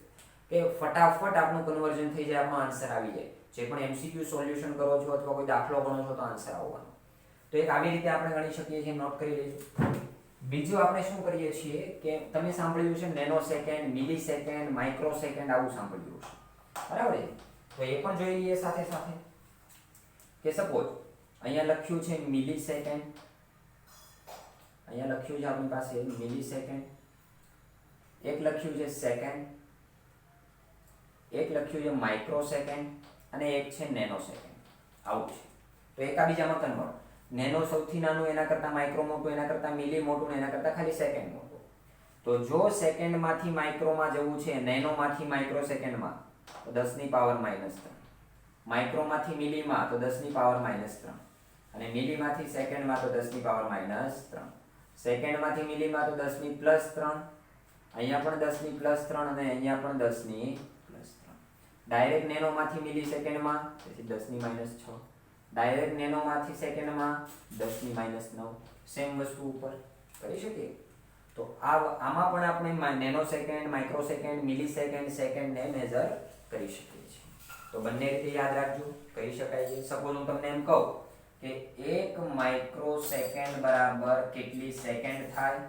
કે ફટાફટ આપનું કન્વર્ઝન થઈ જાય, આમાં આન્સર આવી જાય. જે પણ એમસીક્યુ સોલ્યુશન કરો છો અથવા કોઈ દાખલો ગણો છો તો આન્સર આવવાનો. તો એક આવી રીતે આપણે ગણી શકીએ છીએ, નોટ કરી લેજો. બીજું આપણે શું કરીએ છીએ કે તમે સાંભળ્યું છે નેનો સેકન્ડ, મિલી સેકન્ડ, માઇક્રો સેકન્ડ, આવું સાંભળ્યું છે, બરાબર છે. તો એ પણ જોઈ લઈએ સાથે સાથે. કે સપોઝ અહીંયા લખ્યું છે મિલી સેકન્ડ, અહીંયા લખ્યું છે આપણી પાસે મિલી સેકન્ડ, એક લખ્યું છે સેકન્ડ, એક લખ્યું છે માઇક્રો સેકન્ડ, અને એક છે નેનો સેકન્ડ. આવું છે. તો એકાબીજામાં કન્વર્ટ. નેનો સૌથી નાનું, એના કરતાં માઇક્રો મોટું, એના કરતાં મિલી મોટું, એના કરતાં ખાલી સેકન્ડ મોટું. તો જો સેકન્ડમાંથી માઇક્રોમાં જવું છે, નેનોમાંથી માઇક્રો સેકન્ડમાં, તો 10 ની પાવર -3. માઇક્રોમાંથી મિલીમાં તો 10 ની પાવર -3, અને મિલીમાંથી સેકન્ડમાં તો 10 ની પાવર -3. સેકન્ડમાંથી મિલીમાં તો 10 ની +3, અહીંયા પણ 10 ની +3, અને અહીંયા પણ 10 ની +3. ડાયરેક્ટ નેનોમાંથી મિલી સેકન્ડમાં, તેથી 10 ની -6. ડાયરેક્ટ નેનોમાંથી સેકન્ડમાં 10 ની -9. સેમ વસ્તુ ઉપર કરી શકીએ. તો આમાં પણ આપણે નેનો સેકન્ડ, માઇક્રો સેકન્ડ, મિલી સેકન્ડ, સેકન્ડને મેજર કરી શકીએ છીએ. તો બંને રીતે યાદ રાખજો, કરી શકાય છે. સપોઝ હું તમને એમ કહું કે 1 માઇક્રો સેકન્ડ બરાબર કેટલી સેકન્ડ થાય,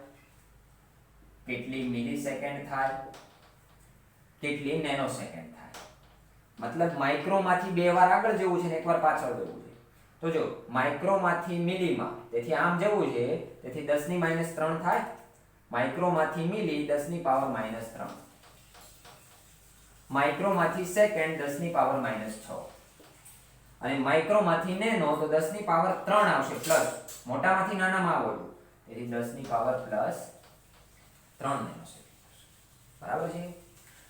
કેટલી મિલી સેકન્ડ થાય, કેટલી નેનો સેકન્ડ થાય. મતલબ માઇક્રોમાંથી 2 વાર આગળ જવું છે ને 1 વાર પાછળ જવું છે. તો જો માઇક્રોમાંથી મિલીમાં, તેથી આમ જવું છે, તેથી 10 ની -3 થાય. માઇક્રોમાંથી મિલી 10 ની પાવર -3. માઇક્રોમાંથી સેકન્ડ 10 ની પાવર -6. અને માઇક્રોમાંથી નેનો તો 10 ની પાવર 3 આવશે, પ્લસ મોટામાંથી નાનામાં આવો, તેથી 10 ની પાવર +3 નેનો સેકન્ડ. બરાબર છે.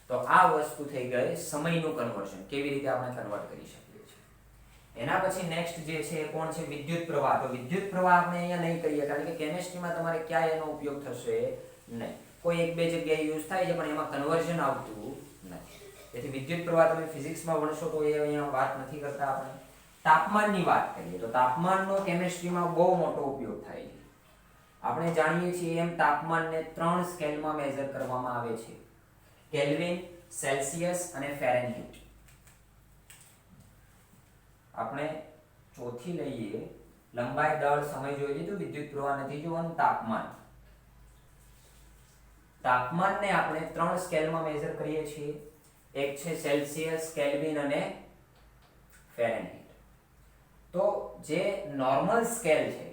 તો આ વસ્તુ થઈ ગઈ સમયનું કન્વર્ઝન, કેવી રીતે આપણે કન્વર્ટ કરી શકીએ છીએ. એના પછી નેક્સ્ટ જે છે એ કોણ છે, વિદ્યુત પ્રવાહ. તો વિદ્યુત પ્રવાહ આપણે અહીંયા નહીં કરીએ, કારણ કે કેમિસ્ટ્રીમાં તમારે ક્યાંય એનો ઉપયોગ થશે નહીં. કોઈ 1-2 જગ્યાએ યુઝ થાય છે, પણ એમાં કન્વર્ઝન આવતું નથી. તેથી વિદ્યુત પ્રવાહ તમે ફિઝિક્સમાં ભણશો તો એ અહીંયા વાત નથી કરતા. આપણે તાપમાનની વાત કરીએ તો તાપમાનનો કેમિસ્ટ્રીમાં બહુ મોટો ઉપયોગ થાય છે. આપણે જાણીએ છીએ એમ તાપમાનને 3 સ્કેલમાં મેઝર કરવામાં આવે છે: કેલ્વિન, સેલ્સિયસ અને ફેરનહીટ. આપણે ચોથી લઈએ, લંબાઈ, દળ, સમય જોઈ લીધું, વિદ્યુત પ્રવાહ નથી જોવાનું, તાપમાન. તાપમાનને આપણે 3 સ્કેલમાં મેઝર કરીએ છીએ. એક છે સેલ્સિયસ, કેલ્વિન અને ફેરનહીટ. તો જે નોર્મલ સ્કેલ છે,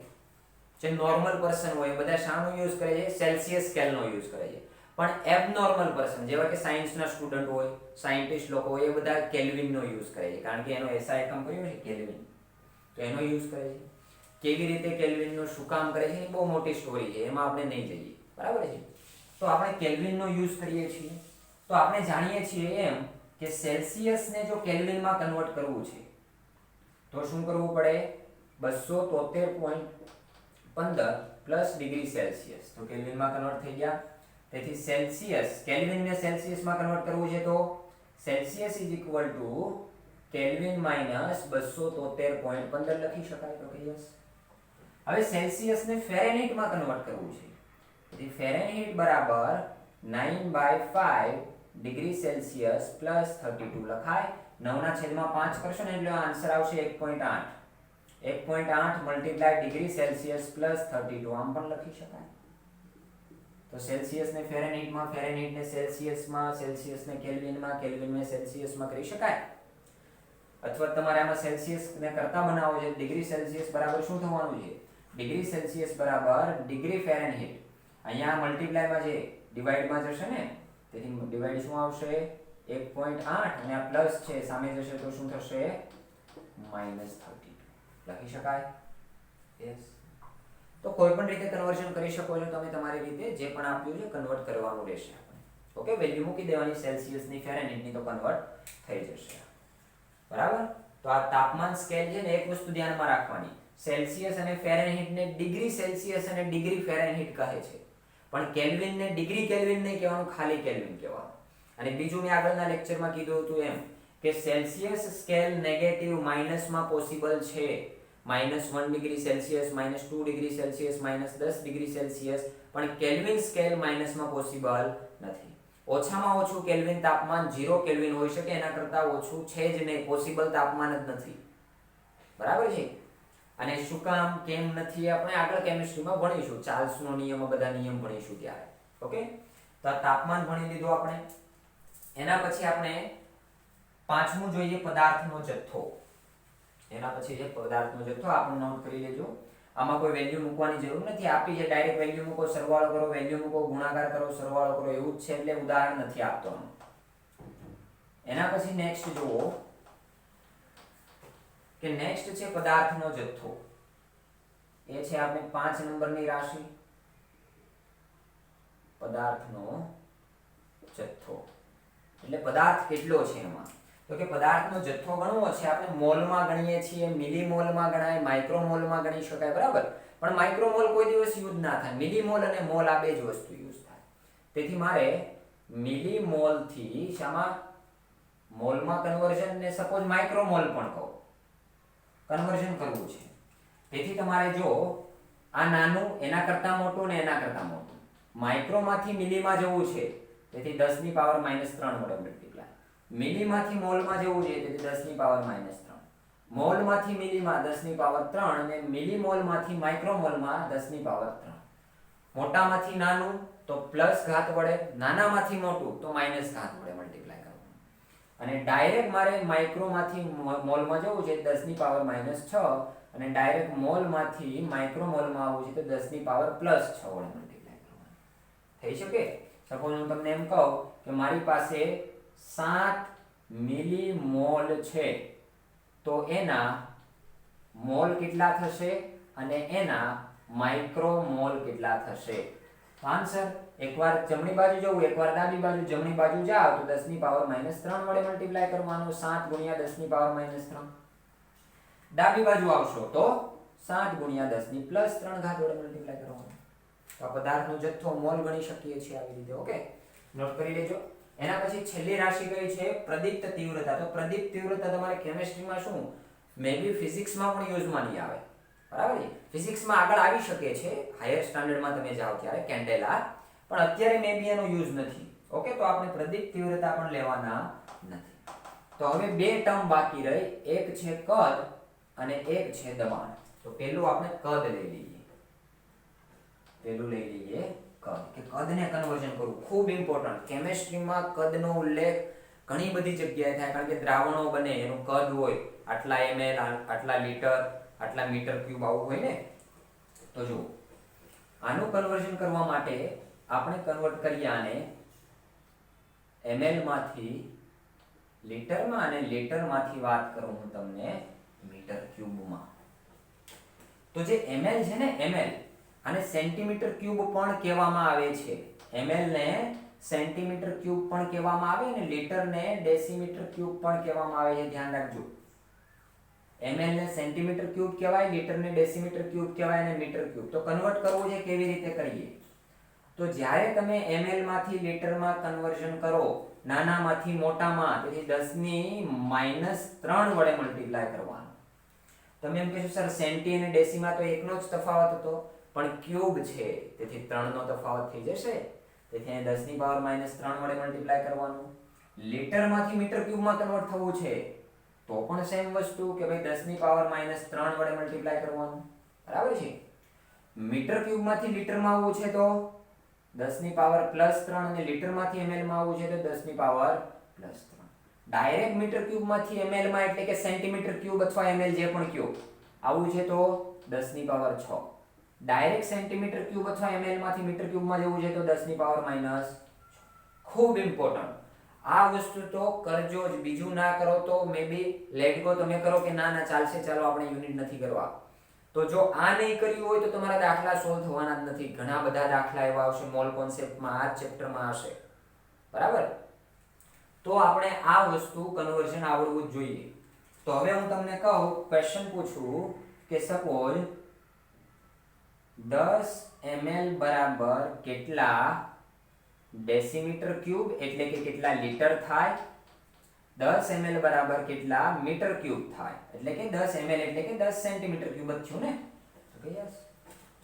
જે નોર્મલ પર્સન હોય, બધા શાનો યુઝ કરે છે? સેલ્સિયસ સ્કેલનો યુઝ કરે છે. પણ એબનોર્મલ પર્સન જેવા કે સાયન્સના સ્ટુડન્ટ હોય, સાયન્ટિસ્ટ લોકો હોય, એ બધા કેલ્વિનનો યુઝ કરે છે, કારણ કે એનો એસઆઈ એકમ કયો છે? કેલ્વિન. તો એનો યુઝ કરે છે. કેવી રીતે કેલ્વિનનો શું કામ કરે છે એ બહુ મોટી સ્ટોરી છે, એમાં આપણે નહીં જઈએ, બરાબર છે. તો આપણે કેલ્વિનનો યુઝ કરીએ છીએ. તો આપણે જાણીએ છીએ એમ કે સેલ્સિયસને જો કેલ્વિનમાં કન્વર્ટ કરવું છે તો શું કરવું પડે? 273.15 પ્લસ ડિગ્રી સેલ્સિયસ. તો કેલ્વિનમાં કન્વર્ટ થઈ ગયા. તેથી સેલ્સિયસ, કેલ્વિનને સેલ્સિયસમાં કન્વર્ટ કરવું છે તો Celsius is equal to kelvin minus 273.15 લખી શકાય. તો કે યસ. હવે સેલ્સિયસને ફેરેનહીટમાં કન્વર્ટ કરવું છે. તેથી ફેરેનહીટ બરાબર 9/5 ડિગ્રી સેલ્સિયસ પ્લસ 32 લખાય. 9/5 કરશો ને એટલે આન્સર આવશે 1.8. 1.8 મલ્ટીપ્લાય ડિગ્રી સેલ્સિયસ પ્લસ 32, આમ પણ લખી શકાય. તો સેલ્સિયસને ફેરેનહીટમાં, ફેરેનહીટને સેલ્સિયસમાં, સેલ્સિયસને કેલ્વિનમાં, કેલ્વિનને સેલ્સિયસમાં કરી શકાય. અથવા તમારે આમાં સેલ્સિયસને કરતા બનાવો છે, ડિગ્રી સેલ્સિયસ બરાબર શું થવાનું છે? ડિગ્રી સેલ્સિયસ બરાબર ડિગ્રી ફેરેનહીટ. અહીંયા મલ્ટીપ્લાયમાં છે, ડિવાઇડમાં જશે ને, તેથી ડિવાઇડ શું આવશે? 1.8 અને આ પ્લસ છે, સામે જશે તો શું થશે? -32 લખી શકાય. યસ. તો કોઈ પણ રીતે કન્વર્ઝન કરી શકો છો તમે, તમારી રીતે જે પણ આપ્યું છે કન્વર્ટ કરવાનું રહેશે આપણે. ઓકે, વેલ્યુ મૂકી દેવાની સેલ્સિયસની, ફેરેનહીટની, તો કન્વર્ટ થઈ જશે. બરાબર. તો આ તાપમાન સ્કેલ છે ને, એક વસ્તુ ધ્યાનમાં રાખવાની, સેલ્સિયસ અને ફેરેનહીટને ડિગ્રી સેલ્સિયસ અને ડિગ્રી ફેરેનહીટ કહે છે, પણ કેલ્વિનને ડિગ્રી કેલ્વિન નહીં કહેવાનું, ખાલી કેલ્વિન કહેવાનું. અને બીજું મેં આગળના લેક્ચરમાં કીધું હતું એમ કે સેલ્સિયસ સ્કેલ નેગેટિવ માઇનસમાં પોસિબલ છે. -1 degree Celsius, -2 degree Celsius, -10 degree Celsius, પણ કેલ્વિન સ્કેલ માઇનસમાં પોસિબલ નથી. ઓછામાં ઓછું કેલ્વિન તાપમાન 0 કેલ્વિન હોઈ શકે, એના કરતાં ઓછું છે જ નહીં, પોસિબલ તાપમાન જ નથી. બરાબર છે. અને શું કામ, કેમ નથી, આપણે આગળ કેમિસ્ટ્રીમાં ભણીશું, ચાર્લ્સનો નિયમ, બધા નિયમ ભણીશું ત્યારે. ઓકે, તો આ તાપમાન ભણી લીધું આપણે. એના પછી આપણે પાંચમું જોઈએ, પદાર્થનો જથ્થો. એના પછી છે પદાર્થનો જથ્થો. આપણે નોટ કરી લેજો. આમાં કોઈ વેલ્યુ મૂકવાની જરૂર નથી, આપી છે ડાયરેક્ટ વેલ્યુ મૂકો, સરવાળો કરો, વેલ્યુ મૂકો, ગુણાકાર કરો, સરવાળો કરો, એવું જ છે, એટલે ઉદાહરણ નથી આપતો. એના પછી નેક્સ્ટ જુઓ કે નેક્સ્ટ છે પદાર્થનો જથ્થો. એ છે આપણે 5 નંબરની રાશિ, પદાર્થનો જથ્થો. એટલે પદાર્થ કેટલો છે એમાં, તો કે પદાર્થનો જથ્થો ગણવો છે, આપણે મોલમાં ગણીએ છીએ, મિલીમોલમાં ગણાય, માઇક્રોમોલમાં ગણી શકાય, બરાબર. પણ માઇક્રોમોલ કોઈ દિવસ યુઝ ના થાય, મિલીમોલ અને મોલ આ બે જ વસ્તુ યુઝ થાય. તેથી મારે મિલીમોલથી શામાં મોલમાં કન્વર્ઝન, ને સપોઝ માઇક્રોમોલ પણ કહો, કન્વર્ઝન કરવું છે. તેથી તમારે જો આ નાનું એના કરતાં મોટું ને એના કરતાં મોટું, માઇક્રોમાંથી મિલીમાં જવું છે, તેથી 10 ની પાવર -3 વડે મલ્ટીપ્લાય. મિલીમાંથી મોલમાં જવું છે, તેથી 10 ની પાવર -3. મોલમાંથી મિલીમાં 10 ની પાવર 3 અને મિલીમોલમાંથી માઇક્રોમોલમાં 10 ની પાવર 3. મોટામાંથી નાનું તો પ્લસ ઘાત વડે, નાનામાંથી મોટું તો માઇનસ ઘાત વડે મલ્ટીપ્લાય કરવાનું. અને ડાયરેક્ટ મારે માઇક્રોમાંથી મોલમાં જવું છે, 10 ની પાવર -6, અને ડાયરેક્ટ મોલમાંથી માઇક્રોમોલમાં આવવું છે તો 10 ની પાવર +6 વડે મલ્ટીપ્લાય કરવાનું. થઈ શકે. સપોઝ હું તમને એમ કહું કે મારી પાસે 7 મિલીમોલ છે, તો એના મોલ કેટલા થશે અને એના માઇક્રોમોલ કેટલા થશે? આન્સર એકવાર જમણી બાજુ જવું, એકવાર ડાબી બાજુ. જમણી બાજુ જાઓ તો 10 ની પાવર -3 વડે મલ્ટીપ્લાય કરવાનું, 7 ગુણ્યા 10 ની પાવર -3. ડાબી બાજુ આવશો તો 7 ગુણ્યા 10 ની +3 ઘાત વડે મલ્ટીપ્લાય કરવાનું. તો આ પદાર્થનો જથ્થો મોલ ગણી શકીએ છીએ આવી રીતે. ઓકે, નોટ કરી લેજો. એના પછી છેલ્લી રાશિ કઈ છે? પ્રદીપ્ત તીવ્રતા. તો પ્રદીપ્ત તીવ્રતા તમારે કેમિસ્ટ્રીમાં શું, મે બી ફિઝિક્સમાં પણ યુઝમાં નહીં આવે, બરાબર છે. ફિઝિક્સમાં આગળ આવી શકે છે, હાયર સ્ટાન્ડર્ડમાં તમે જાઓ ત્યારે, કેન્ડેલા, પણ અત્યારે મે બી એનો યુઝ નથી. ઓકે, તો આપણે પ્રદીપ્ત તીવ્રતા પણ લેવાના નથી. તો હવે બે ટર્મ બાકી રહી, એક છે કદ અને એક છે દબાણ. તો પહેલું આપણે કદ લઈ લઈએ. પહેલું લઈ લઈએ કદ, કે કદને કન્વર્ઝન કરવું ખૂબ ઇમ્પોર્ટન્ટ. કેમેસ્ટ્રીમાં કદનો ઉલ્લેખ ઘણી બધી જગ્યાએ થાય, કારણ કે દ્રાવણો બને એનું કદ હોય, આટલા ml, આટલા લીટર, આટલા મીટર ક્યુબ આવું હોય ને. તો જો આનું કન્વર્ઝન કરવા માટે આપણે કન્વર્ટ કરીએ આને ml માંથી લીટરમાં અને લીટરમાંથી વાત કરું હું તમને મીટર ક્યુબમાં. તો જે ml છે ને, ml અને સેન્ટીમીટર ક્યુબ પણ કહેવામાં આવે છે. ml ને સેન્ટીમીટર ક્યુબ પણ કહેવામાં આવે અને લીટર ને ડેસીમીટર ક્યુબ પણ કહેવામાં આવે છે. ધ્યાન રાખજો, ml ને સેન્ટીમીટર ક્યુબ કહેવાય, લીટર ને ડેસીમીટર ક્યુબ કહેવાય અને મીટર ક્યુબ. તો કન્વર્ટ કરવું છે કેવી રીતે કરીએ? તો જ્યારે તમે ml માંથી લીટરમાં કન્વર્ઝન કરો, નાનામાંથી મોટામાં, તેથી 10⁻³ વડે મલ્ટીપ્લાય કરવાનું. તમે એમ કહેશો સર સેન્ટી અને ડેસીમાં તો એકનો જ તફાવત હતો, પણ ક્યુબ છે તેથી 3 નો તફાવત થઈ જશે. તેથી અહીં 10⁻³ વડે મલ્ટીપ્લાય કરવાનું. લીટરમાંથી મીટર ક્યુબમાં કન્વર્ટ થવું છે તો પણ સેમ વસ્તુ, કે ભાઈ 10⁻³ વડે મલ્ટીપ્લાય કરવાનું. બરાબર છે. મીટર ક્યુબમાંથી લીટરમાં આવવું છે તો 10⁻+3 અને લીટરમાંથી ml માં આવવું છે તો 10⁻+3. ડાયરેક્ટ મીટર ક્યુબમાંથી ml માં, એટલે કે સેન્ટીમીટર ક્યુબ અથવા ml જે પણ ક્યુબ આવવું છે તો 10⁻6. ડાયરેક્ટ સેન્ટીમીટર ક્યુબ અથવા ml માંથી મીટર ક્યુબમાં જવું છે તો 10⁻−. ખૂબ ઇમ્પોર્ટન્ટ. આ વસ્તુ તો કરજો જ, બીજું ના કરો તો મે બી લેટ ગો તમે કરો કે ના ચાલશે, ચાલો આપણે યુનિટ નથી કરવા. તો જો આ નહીં કર્યું હોય તો તમારા દાખલા સોલ્વ થવાના જ નથી. ઘણા બધા દાખલા એવા આવશે મોલ કોન્સેપ્ટમાં, આ ચેપ્ટરમાં હશે. બરાબર? તો આપણે આ વસ્તુ કન્વર્ઝન આવડવું જ જોઈએ. તો હવે હું તમને કહું, ક્વેશ્ચન પૂછું કે સપોઝ 10 ml બરાબર કેટલા ડેસીમીટર ક્યુબ, એટલે કે કેટલા લીટર થાય? 10 ml બરાબર કેટલા મીટર ક્યુબ થાય? એટલે કે 10 ml એટલે કે 10 સેન્ટીમીટર ક્યુબ જ થયું ને. Okay, yes.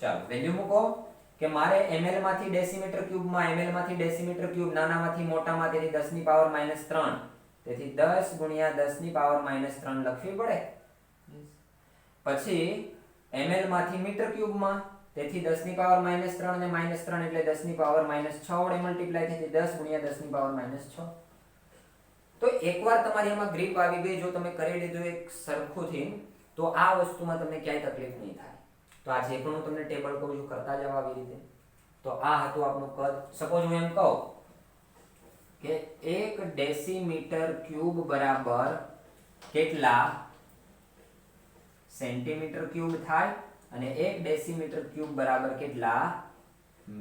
ચાલો વેલ્યુ મૂકો કે મારે ml માંથી ડેસીમીટર ક્યુબમાં, ml માંથી ડેસીમીટર ક્યુબ, નાનામાંથી મોટામાં, તેથી 10⁻³ તેથી 10 × 10⁻³ લખવી પડે. પછી ml માંથી મીટર ક્યુબમાં, તેથી 10⁻³ અને -3 એટલે 10⁻6 વડે મલ્ટીપ્લાય થઈ, 10 × 10⁻6. તો એકવાર તમારી આમાં ગ્રીપ આવી ગઈ, જો તમે કરી લીધું એક સરખું થી, તો આ વસ્તુમાં તમને ક્યાંય તકલીફ નહીં થાય. તો આ જે પણ હું તમને ટેબલ કહું છું કરતા જાવ આવી રીતે. તો આ હતું આપણું કદ. સપોઝ હું એમ કહું કે 1 ડેસીમીટર ક્યુબ બરાબર કેટલા સેન્ટીમીટર ક્યુબ થાય અને 1 ડેસીમીટર ક્યુબ બરાબર કેટલા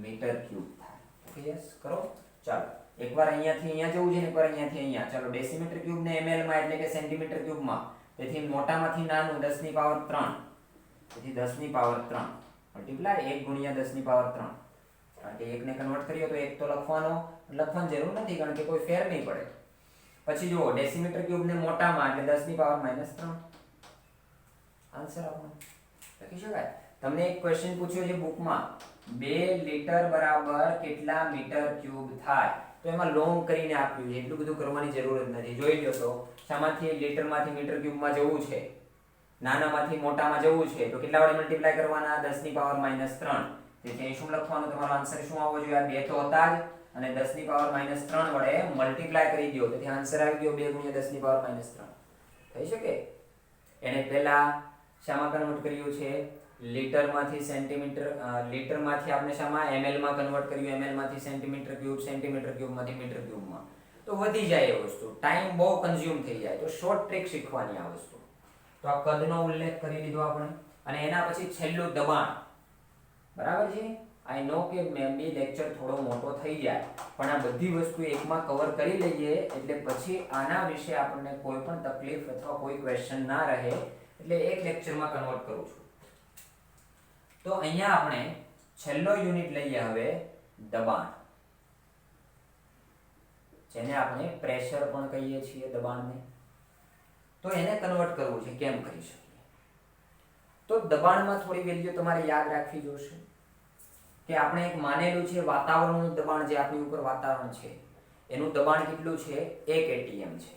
મીટર ક્યુબ થાય. ઓકે, યસ કરો. ચાલો એકવાર અહીંયાથી અહીંયા જવું છે ને એકવાર અહીંયાથી અહીંયા. ચાલો ડેસીમીટર ક્યુબ ને ml માં એટલે કે સેન્ટીમીટર ક્યુબમાં, તેથી મોટામાંથી નાનું 10⁻³ તેથી 10⁻³ મલ્ટીપ્લાય 1 × 10⁻³. કારણ કે 1 ને કન્વર્ટ કરીએ તો 1 તો લખવાની જરૂર નથી, કારણ કે કોઈ ફેર નહીં પડે. પછી જુઓ ડેસીમીટર ક્યુબ ને મોટામાં એટલે 10⁻³ આન્સર આપણો લખી શકાય. તમને એક ક્વેશ્ચન પૂછ્યો છે બુકમાં, 2 લીટર બરાબર કેટલા મીટર ક્યુબ થાય? તો એમાં લોંગ કરીને આપ્યું છે, એટલું બધું કરવાની જરૂર જ નથી. જોઈ લો તો શામાંથી લીટરમાંથી મીટર ક્યુબમાં જવું છે, નાનામાંથી મોટામાં જવું છે, તો કેટલા વડે મલ્ટીપ્લાય કરવાના? 10⁻³ તેથી અહીં શું લખવાનું? તમારો આન્સર શું આવવો જોઈએ? આ બે તો હતા જ, અને 10⁻³ વડે મલ્ટીપ્લાય કરી દો, તેથી આન્સર આવી ગયો 2 × 10⁻³. થઈ શકે? એને પહેલા શામાં કન્વર્ટ કર્યું છે? લીટરમાંથી સેન્ટીમીટર, લીટરમાંથી આપણે શામાં ml માં કન્વર્ટ કર્યું, ml માંથી સેન્ટીમીટર ક્યુબ, સેન્ટીમીટર ક્યુબમાંથી મીટર ક્યુબમાં. તો વધી જાય એ વસ્તુ, ટાઈમ બહુ કન્ઝ્યુમ થઈ જાય. તો શોર્ટ ટ્રિક શીખવાની આ વસ્તુ. તો આ કદનો ઉલ્લેખ કરી લીધો આપણે, અને એના પછી છેલ્લું દબાણ. બરાબર છે? આઈ નો કે મે બી લેક્ચર થોડો મોટો થઈ જાય, પણ આ બધી વસ્તુ એકમાં કવર કરી લઈએ એટલે પછી આના વિશે આપણને કોઈ પણ તકલીફ અથવા કોઈ ક્વેશ્ચન ના રહે, એટલે એક લેક્ચરમાં કન્વર્ટ કરું છું. તો અહીંયા આપણે છેલ્લો યુનિટ લઈએ હવે, દબાણ, જેને આપણે પ્રેશર પણ કહીએ છીએ દબાણને. તો એને કન્વર્ટ કરવું છે, કેમ કરી શકીએ? તો દબાણમાં થોડી વેલ્યુ તમારે યાદ રાખવી જોશે કે આપણે એક માનેલું છે વાતાવરણનું દબાણ, જે આપણી ઉપર વાતાવરણ છે એનું દબાણ કેટલું છે? 1 atm છે.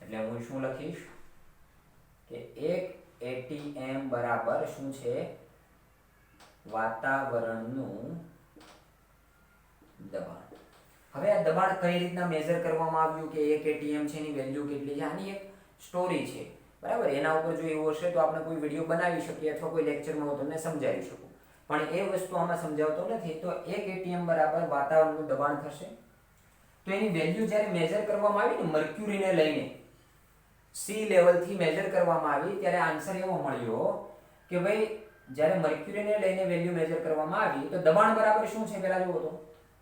એટલે હું શું લખીશ કે 1 atm બરાબર શું છે વાતાવરણનું દબાણ. હવે આ દબાણ કઈ રીતના મેઝર કરવામાં આવ્યું કે 1 atm છે એની વેલ્યુ કેટલી છે, આની એક સ્ટોરી છે બરાબર. એના ઉપર જો એવું હશે તો આપણે કોઈ વિડીયો બનાવી શકીએ અથવા કોઈ લેક્ચરમાં હું તમને સમજાવી શકું, પણ એ વસ્તુ આમાં સમજાવતો નથી. તો 1 atm બરાબર વાતાવરણનું દબાણ થશે. તો એની વેલ્યુ જ્યારે મેઝર કરવામાં આવી ને મર્ક્યુરીને લઈને સી લેવલથી મેઝર કરવામાં આવી ત્યારે આન્સર એવો મળ્યો કે ભાઈ જ્યારે મર્ક્યુરીને લઈને વેલ્યુ મેઝર કરવામાં આવી તો દબાણ બરાબર શું છે પહેલા જુઓ તો,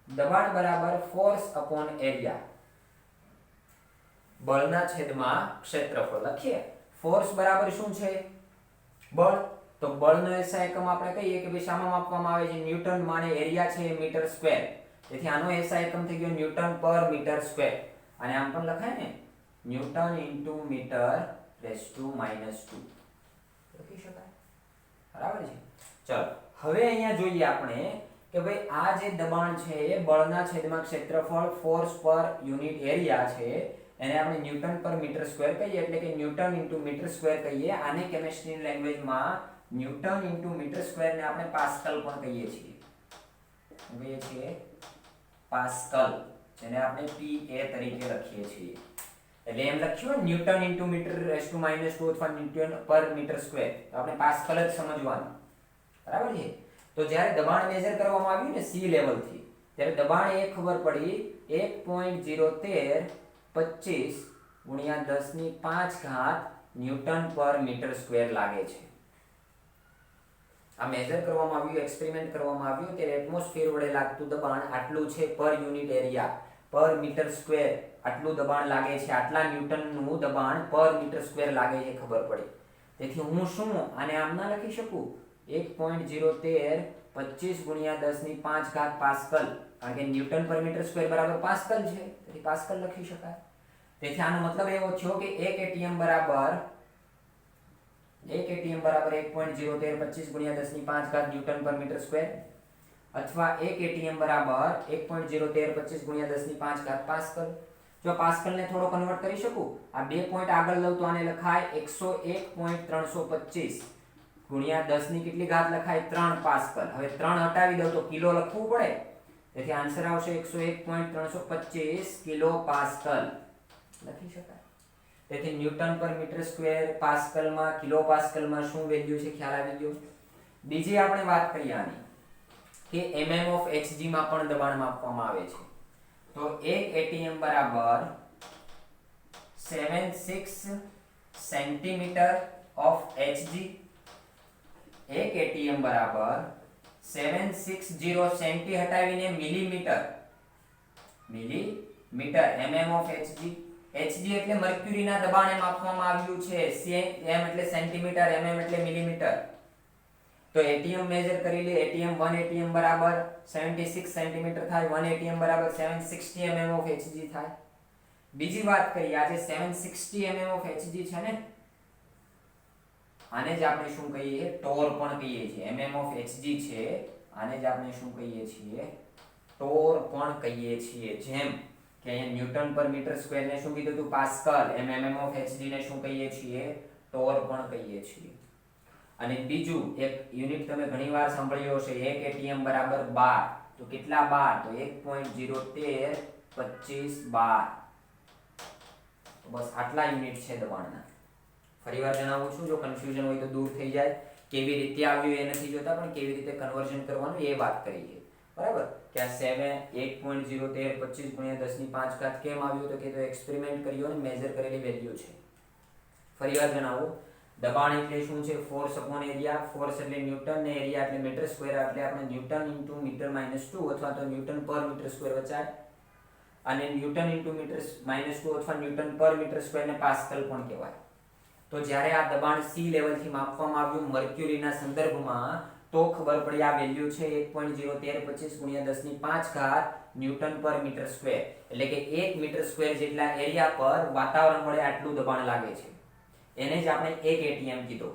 દબાણ બરાબર ફોર્સ અપોન એરિયા, બળના છેદમાં ક્ષેત્રફળ. લખીએ ફોર્સ બરાબર શું છે બળ, તો બળનો એસઆઈ એકમ આપણે કહીએ કે ભાઈ શામાં માપવામાં આવે છે ન્યૂટન માં, અને એરિયા છે મીટર સ્ક્વેર. તેથી આનો એસઆઈ એકમ થઈ ગયો ન્યૂટન પર મીટર સ્ક્વેર, અને આમ પણ લખાય ને newton into metre raise to -2 લખી શકાય બરાબર છે. ચલો હવે અહીંયા જોઈએ આપણે કે ભાઈ આ જે દબાણ છે એ બળના છેદમાં ક્ષેત્રફળ ફોર્સ પર યુનિટ એરિયા છે એને આપણે ન્યૂટન પર મીટર સ્ક્વેર કહીએ, એટલે કે ન્યૂટન ઇન્ટુ મીટર સ્ક્વેર કહીએ. આને કેમિસ્ટ્રી લેંગ્વેજમાં ન્યૂટન ઇન્ટુ મીટર સ્ક્વેર ને આપણે પાસ્કલ પણ કહીએ છીએ. કહીએ છીએ પાસ્કલ, જેને આપણે PA તરીકે લખીએ છીએ. એટલે એમ લખ્યું newton into metre raise to -2 અથવા ન્યૂટન પર મીટર સ્ક્વેર, તો આપણે પાસ્કલ જ સમજવાનું બરાબર છે. તો જ્યારે દબાણ મેઝર કરવામાં આવ્યું ને સી લેવલથી ત્યારે દબાણ એ ખબર પડી 1.01325 ગુણ્યા 10⁵ ન્યૂટન પર મીટર સ્ક્વેર લાગે છે. આ મેઝર કરવામાં આવ્યું, એક્સપેરિમેન્ટ કરવામાં આવ્યું ત્યારે એટમોસ્ફિયર વડે લાગતું દબાણ આટલું છે પર યુનિટ એરિયા પર મીટર સ્ક્વેર, આટલું દબાણ લાગે છે, આટલા ન્યૂટનનું દબાણ પર મીટર સ્ક્વેર લાગે છે ખબર પડી. તેથી હું શું આને આમ ના લખી શકું 1.01325 ગુણ્યા 10⁵ પાસ્કલ, કારણ કે ન્યૂટન પર મીટર સ્ક્વેર બરાબર પાસ્કલ છે, તેથી પાસ્કલ લખી શકાય. તેથી આનો મતલબ એવો થયો કે 1 atm બરાબર 1.01325 ગુણ્યા 10⁵ ન્યૂટન પર મીટર સ્ક્વેર, અથવા 1 atm બરાબર 1.01325 ગુણ્યા 10⁵ પાસ્કલ. જો પાસ્કલ ને થોડો કન્વર્ટ કરી શકું, આ બે પોઈન્ટ આગળ લઉં તો આને લખાય 101.325 ગુણ્યા 10 ની કેટલી ઘાત લખાય 3 પાસ્કલ. હવે 3 હટાવી દઉં તો કિલો લખવું પડે, તેથી આન્સર આવશે 101.325 કિલો પાસ્કલ લખી શકાય. તેથી ન્યૂટન પર મીટર સ્ક્વેર પાસ્કલમાં કિલો પાસ્કલમાં શું વેલ્યુ છે ખ્યાલ આવી ગયો. બીજી આપણે વાત કરીએ આની કે mm of hg માં પણ દબાણ માપવામાં આવે છે. તો 1 atm બરાબર 76 સેન્ટીમીટર ઓફ hg, 1 atm બરાબર 760 સેન્ટી હટાવીને millimetre mm of hg. hg એટલે મર્ક્યુરીના દબાણે માપવામાં આવ્યું છે, m એટલે સેન્ટીમીટર, mm એટલે મિલીમીટર. તો atm મેઝર કરી લે. atm 1 atm બરાબર 76 સેન્ટીમીટર થાય, 1 atm બરાબર 760 mm of hg થાય. બીજી વાત કરીએ, આ જે 760 mm of hg છે ને, આને જ આપણે શું કહીએ ટોર પણ કહીએ છીએ. mm of hg છે, આને જ આપણે શું કહીએ છીએ ટોર પણ કહીએ છીએ. જેમ કે અહીંયા ન્યૂટન પર મીટર સ્ક્વેર ને શું કીધું હતું પાસ્કલ, mm of hg ને શું કહીએ છીએ ટોર પણ કહીએ છીએ. અને બીજું એક યુનિટ તમે ઘણીવાર સાંભળ્યો હશે 1 atm બરાબર 12, તો કેટલા 12 તો 1.01325 12. તો બસ આટલા યુનિટ છે દબાણના. ફરીવાર જણાવું છું, જો કન્ફ્યુઝન હોય તો દૂર થઈ જાય. કેવી રીતે આવ્યું એ નથી જોતા, પણ કેવી રીતે કન્વર્ઝન કરવાનું એ વાત કરીએ બરાબર. કે આ 1.01325 ગુણ્યા 10⁵ કેમ આવ્યું, તો કે તો એક્સપેરિમેન્ટ કર્યો અને મેઝર કરેલી વેલ્યુ છે. ફરીવાર જણાવું, દબાણ એટલે શું છે ફોર્સ અપોન એરિયા. ફોર્સ એટલે ન્યૂટન ને એરિયા એટલે મીટર સ્ક્વેર, એટલે આપણે ન્યૂટન ઇન્ટુ મીટર -2 અથવા તો ન્યૂટન પર મીટર સ્ક્વેર વચાય, અને ન્યૂટન ઇન્ટુ મીટર -2 અથવા ન્યૂટન પર મીટર સ્ક્વેર ને પાસ્કલ પણ કહેવાય. તો જ્યારે આ દબાણ સી લેવલથી માપવામાં આવ્યું મર્ક્યુરીના સંદર્ભમાં, તો ખબર પડી આ વેલ્યુ છે 1.01325 ગુણ્યા 10⁵ ન્યૂટન પર મીટર સ્ક્વેર, એટલે કે 1 મીટર સ્ક્વેર જેટલા એરિયા પર વાતાવરણ વડે આટલું દબાણ લાગે છે. એને જ આપણે 1 atm કીધો,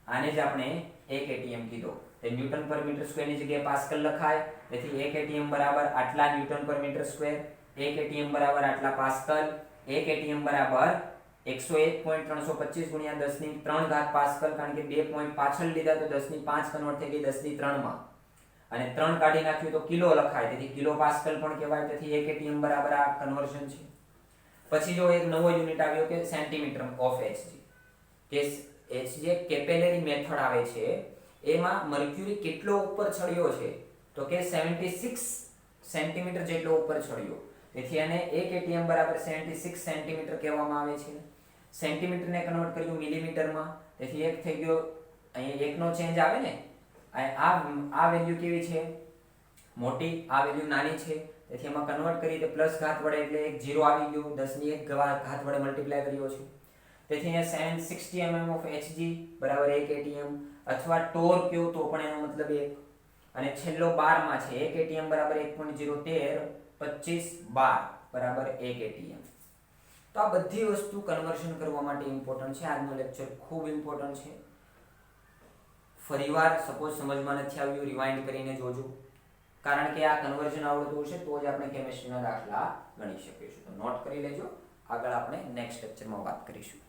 આને જ આપણે 1 atm કીધો. તે ન્યૂટન પર મીટર સ્ક્વેર ની જગ્યાએ પાસ્કલ લખાય, તેથી 1 atm બરાબર આટલા ન્યૂટન પર મીટર સ્ક્વેર, 1 atm બરાબર આટલા પાસ્કલ, 1 atm બરાબર 101.325 ગુણ્યા 10 ની 3 ઘાત પાસ્કલ, કારણ કે 2 પોઈન્ટ પાછળ લીધા તો 10 ની 5 કન્વર્ટ થઈ ગઈ 10 ની 3 માં, અને 3 કાઢી નાખ્યું તો કિલો લખાય, તેથી કિલો પાસ્કલ પણ કહેવાય, તેથી 1 atm બરાબર આ કન્વર્ઝન છે. પછી જો એક નવો યુનિટ આવ્યો કે સેન્ટીમીટર ઓફ Hg, કે Hg કેપિલરી મેથડ આવે છે, એમાં મર્ક્યુરી કેટલો ઉપર ચડ્યો છે તો કે 76 સેન્ટીમીટર જેટલો ઉપર ચડ્યો, તેથી આને 1 atm બરાબર 76 સેન્ટીમીટર કહેવામાં આવે છે. સેન્ટીમીટરને કન્વર્ટ કર્યું મિલીમીટરમાં, તેથી 1 થઈ ગયો, અહીંયા 1 નો ચેન્જ આવે ને, આ વેલ્યુ કેવી છે મોટી, આ વેલ્યુ નાની છે, તેથી એમાં કન્વર્ટ કરી તો પ્લસ ઘાત વડે એટલે એક 0 આવી ગયું, 10 ની 1 ઘાત વડે મલ્ટીપ્લાય કર્યો છે, તેથી અહીંયા 760 mm ઓફ Hg બરાબર 1 atm, અથવા ટોર કયો તો પણ એનો મતલબ 1, અને છેલ્લો 12 માં છે 1 atm બરાબર 1.013 25 12 બરાબર 1 atm. તો આ બધી વસ્તુ કન્વર્ઝન કરવા માટે ઇમ્પોર્ટન્ટ છે. આજનો લેક્ચર ખૂબ ઇમ્પોર્ટન્ટ છે. ફરીવાર સપોઝ સમજમાં નથી આવ્યું, રિવાઇન્ડ કરીને જોજો, કારણ કે આ કન્વર્ઝન આવડતું હશે તો જ આપણે કેમિસ્ટ્રીના દાખલા ગણી શકીશું. તો નોટ કરી લેજો, આગળ આપણે નેક્સ્ટ લેક્ચરમાં વાત કરીશું.